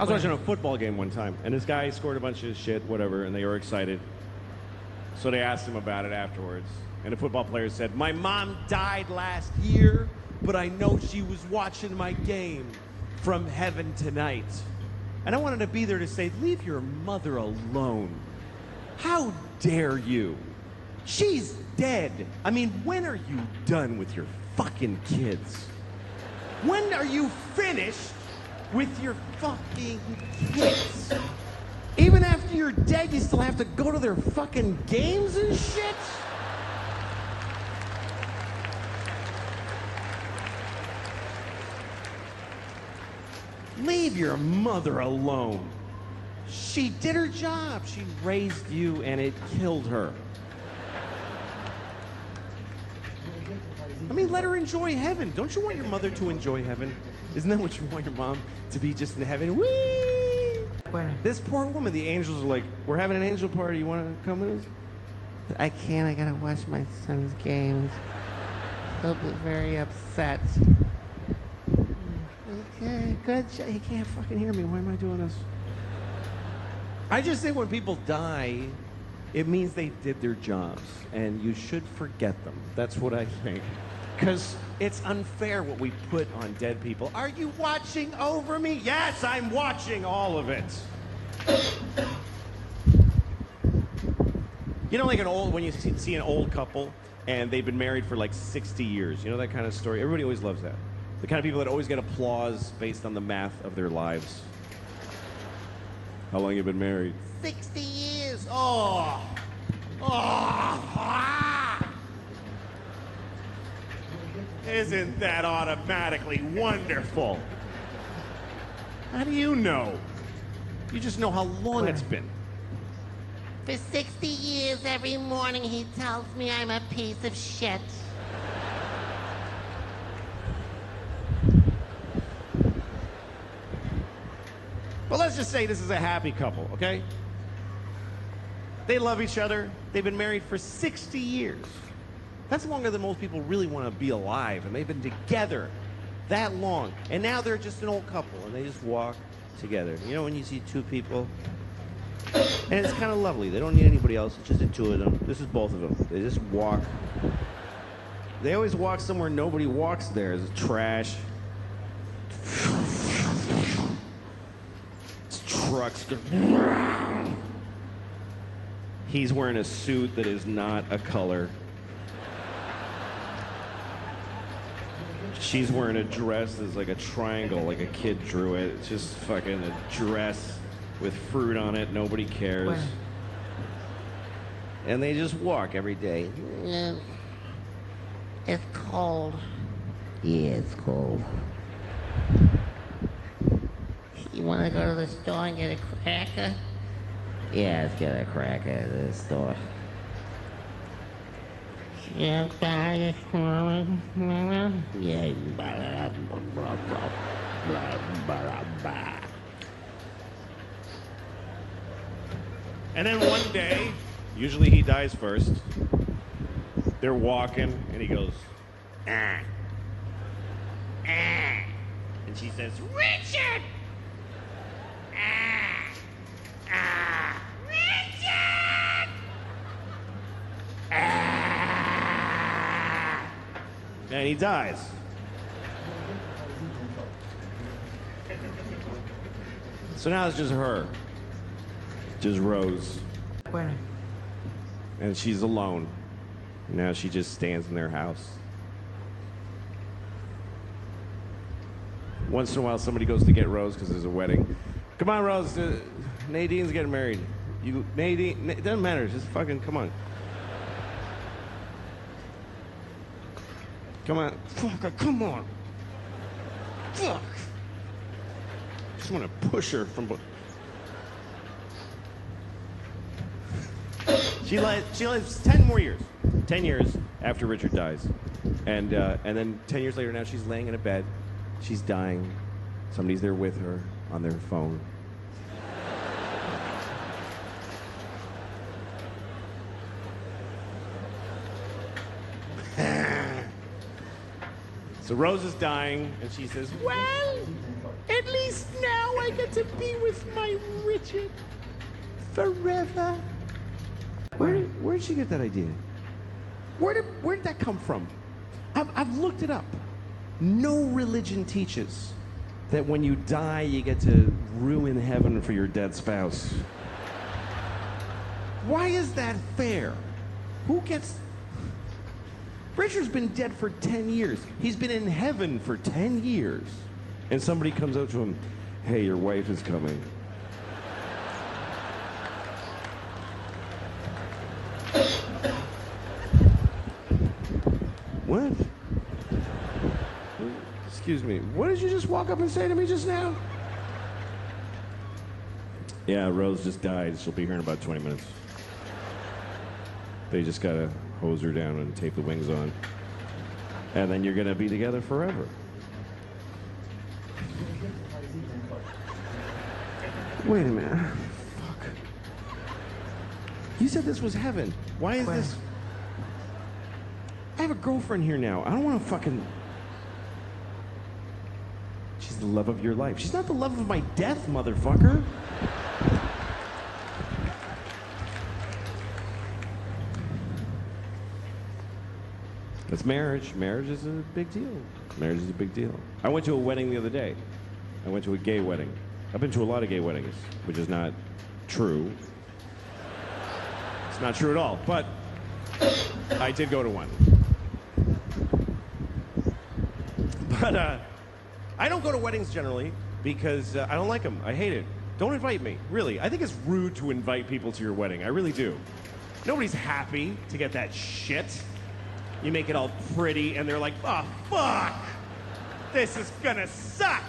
I was watching a football game one time, and this guy scored a bunch of shit, whatever, and they were excited. So they asked him about it afterwards. And the football player said, "My mom died last year, but I know she was watching my game from heaven tonight." And I wanted to be there to say, leave your mother alone. How dare you? She's dead. I mean, when are you done with your fucking kids? When are you finished with your fucking kids? Even after you're dead, you still have to go to their fucking games and shit? Leave your mother alone. She did her job. She raised you and it killed her. I mean, let her enjoy heaven. Don't you want your mother to enjoy heaven? Isn't that what you want your mom to be, just in heaven? Whee! This poor woman, the angels are like, "We're having an angel party. You want to come with us?" "I can't. I gotta watch my son's games. He'll be very upset." Okay, good. He can't fucking hear me. Why am I doing this? I just think when people die, it means they did their jobs, and you should forget them. That's what I think. Because it's unfair what we put on dead people. Are you watching over me? Yes, I'm watching all of it. You know, like when you see an old couple and they've been married for like 60 years. You know that kind of story? Everybody always loves that. The kind of people that always get applause based on the math of their lives. How long you been married? 60 years. Oh. Isn't that automatically wonderful? How do you know? You just know how long it's been. For 60 years, every morning he tells me I'm a piece of shit. Well, let's just say this is a happy couple, okay? They love each other. They've been married for 60 years. That's longer than most people really want to be alive, and they've been together that long. And now they're just an old couple, and they just walk together. You know when you see two people? And it's kind of lovely. They don't need anybody else. It's just the two of them. This is both of them. They just walk. They always walk somewhere nobody walks there. It's trash. It's trucks. He's wearing a suit that is not a color. She's wearing a dress that's like a triangle, like a kid drew it. It's just fucking a dress with fruit on it. Nobody cares. What? And they just walk every day. Yeah. It's cold. Yeah, it's cold. You want to go to the store and get a cracker? Yeah, let's get a cracker at the store. Yeah, Yeah. And then one day, usually he dies first. They're walking, and he goes, "Ah, ah," and she says, "Richard, ah, ah, Richard, ah," and he dies. So now it's just her. Just Rose. Bueno. And she's alone. Now she just stands in their house. Once in a while, somebody goes to get Rose because there's a wedding. Come on, Rose. Nadine's getting married. Nadine, it doesn't matter. Just fucking come on. Come on. Fuck, come on. Fuck. Just want to push her from. She lives 10 more years. 10 years after Richard dies. And then 10 years later, now she's laying in a bed. She's dying. Somebody's there with her on their phone. So Rose is dying, and she says, "Well, at least now I get to be with my Richard forever. Where did she get that idea? Where did that come from? I've looked it up. No religion teaches that when you die, you get to ruin heaven for your dead spouse. Why is that fair? Who gets... Richard's been dead for 10 years. He's been in heaven for 10 years. And somebody comes up to him, hey, your wife is coming. What? Excuse me, what did you just walk up and say to me just now? Yeah, Rose just died. She'll be here in about 20 minutes. They just gotta hose her down and tape the wings on. And then you're gonna be together forever. Wait a minute. Fuck. You said this was heaven. Why is this? I have a girlfriend here now. I don't want to fucking... She's the love of your life. She's not the love of my death, motherfucker. That's marriage. Marriage is a big deal. Marriage is a big deal. I went to a wedding the other day. I went to a gay wedding. I've been to a lot of gay weddings, which is not true. It's not true at all, but I did go to one. But I don't go to weddings generally because I don't like them. I hate it. Don't invite me, really. I think it's rude to invite people to your wedding. I really do. Nobody's happy to get that shit. You make it all pretty, and they're like, oh, fuck! This is gonna suck!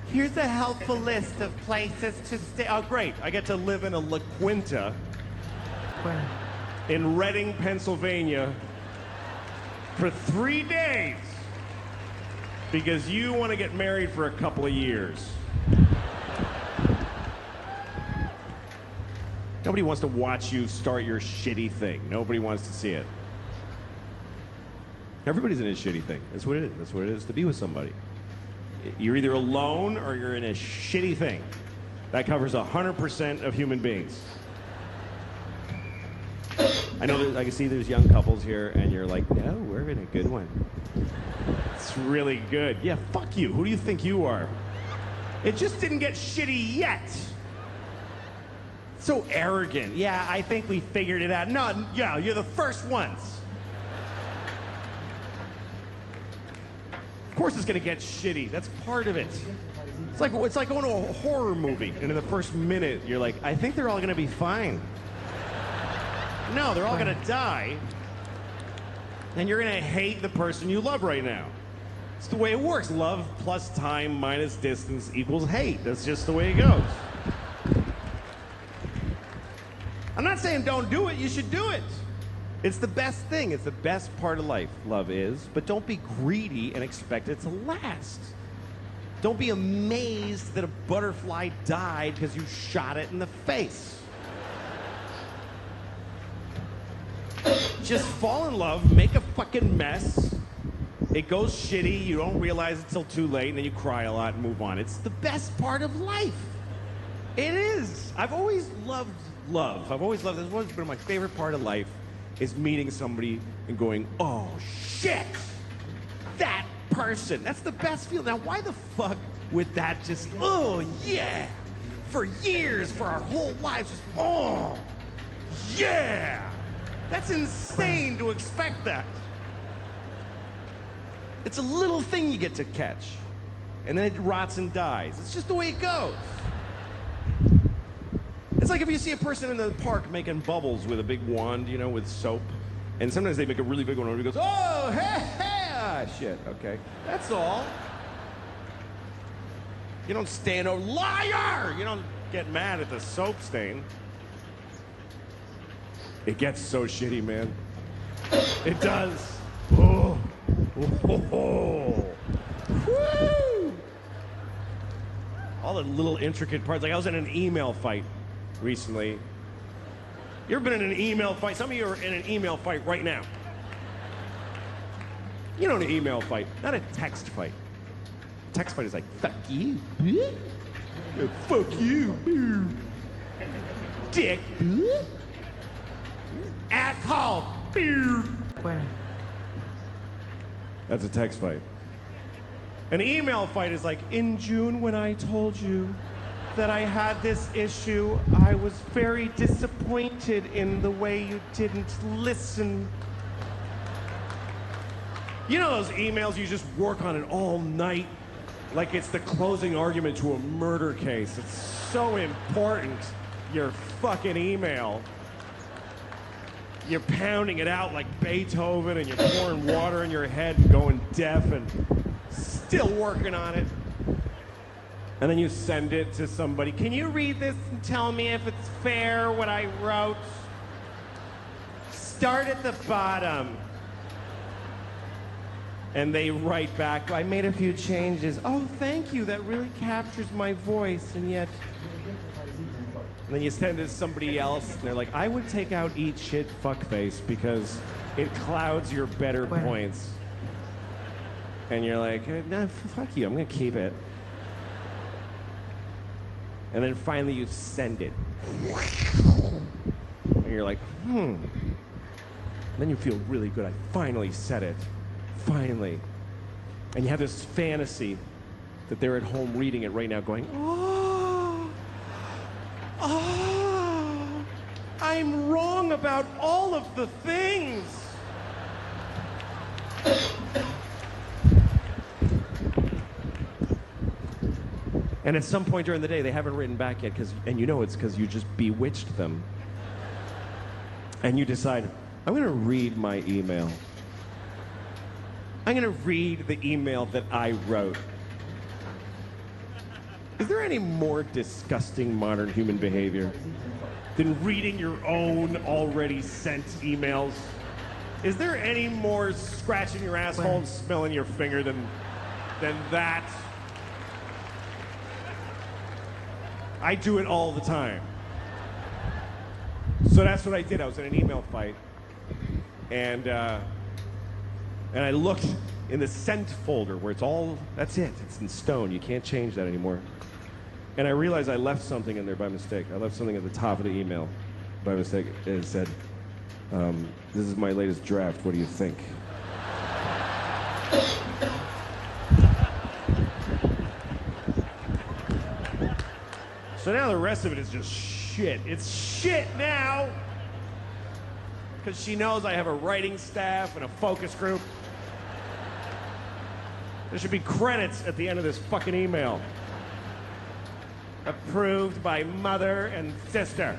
Here's a helpful list of places to stay. Oh, great. I get to live in a La Quinta in Reading, Pennsylvania for 3 days because you want to get married for a couple of years. Nobody wants to watch you start your shitty thing. Nobody wants to see it. Everybody's in a shitty thing. That's what it is. That's what it is to be with somebody. You're either alone or you're in a shitty thing. That covers 100% of human beings. I know I can see there's young couples here and you're like, no, we're in a good one. It's really good. Yeah, fuck you. Who do you think you are? It just didn't get shitty yet. So arrogant. Yeah, I think we figured it out. No, yeah, you're the first ones. Of course it's gonna get shitty. That's part of it. It's like going to a horror movie, and in the first minute, you're like, I think they're all gonna be fine. No, they're all gonna die, and you're gonna hate the person you love right now. It's the way it works. Love plus time minus distance equals hate. That's just the way it goes. I'm not saying don't do it. You should do it. It's the best thing. It's the best part of life, love is. But don't be greedy and expect it to last. Don't be amazed that a butterfly died because you shot it in the face. Just fall in love, make a fucking mess. It goes shitty, you don't realize it till too late, and then you cry a lot and move on. It's the best part of life. It is. I've always loved love. I've always loved this. It's always been my favorite part of life is meeting somebody and going, oh shit, that person. That's the best feeling. Now, why the fuck would that just, oh yeah, for years, for our whole lives, just, oh yeah. That's insane to expect that. It's a little thing you get to catch, and then it rots and dies. It's just the way it goes. It's like if you see a person in the park making bubbles with a big wand, you know, with soap, and sometimes they make a really big one, and everybody goes, oh, hey, hey, ah, shit, okay. That's all. You don't stand over, liar! You don't get mad at the soap stain. It gets so shitty, man. It does. Oh. Oh. Woo! All the little intricate parts. Like I was in an email fight recently. You ever been in an email fight? Some of you are in an email fight right now. You know, an email fight, not a text fight. text fight is like, fuck you, bitch. Fuck you, dick, asshole. That's a text fight. An email fight is like, in June when I told you that I had this issue, I was very disappointed in the way you didn't listen. You know those emails you just work on it all night? Like it's the closing argument to a murder case. It's so important, your fucking email. You're pounding it out like Beethoven and you're pouring water in your head and going deaf and still working on it. And then you send it to somebody. Can you read this and tell me if it's fair what I wrote? Start at the bottom. And they write back, I made a few changes. Oh, thank you, that really captures my voice, and yet... And then you send it to somebody else, and they're like, I would take out eat shit fuckface because it clouds your better points. And you're like, nah, fuck you, I'm gonna keep it. And then finally you send it. And you're like, And then you feel really good, I finally said it. Finally. And you have this fantasy that they're at home reading it right now going, I'm wrong about all of the things. And at some point during the day, they haven't written back yet, and you know it's because you just bewitched them. And you decide, I'm going to read my email. I'm going to read the email that I wrote. Is there any more disgusting modern human behavior than reading your own already sent emails? Is there any more scratching your asshole and smelling your finger than that? I do it all the time. So that's what I did. I was in an email fight, and I looked in the sent folder where it's all, that's it. It's in stone. You can't change that anymore. And I realized I left something in there by mistake. I left something at the top of the email by mistake. It said, this is my latest draft. What do you think? So now the rest of it is just shit. It's shit now. Because she knows I have a writing staff and a focus group. There should be credits at the end of this fucking email. Approved by mother and sister.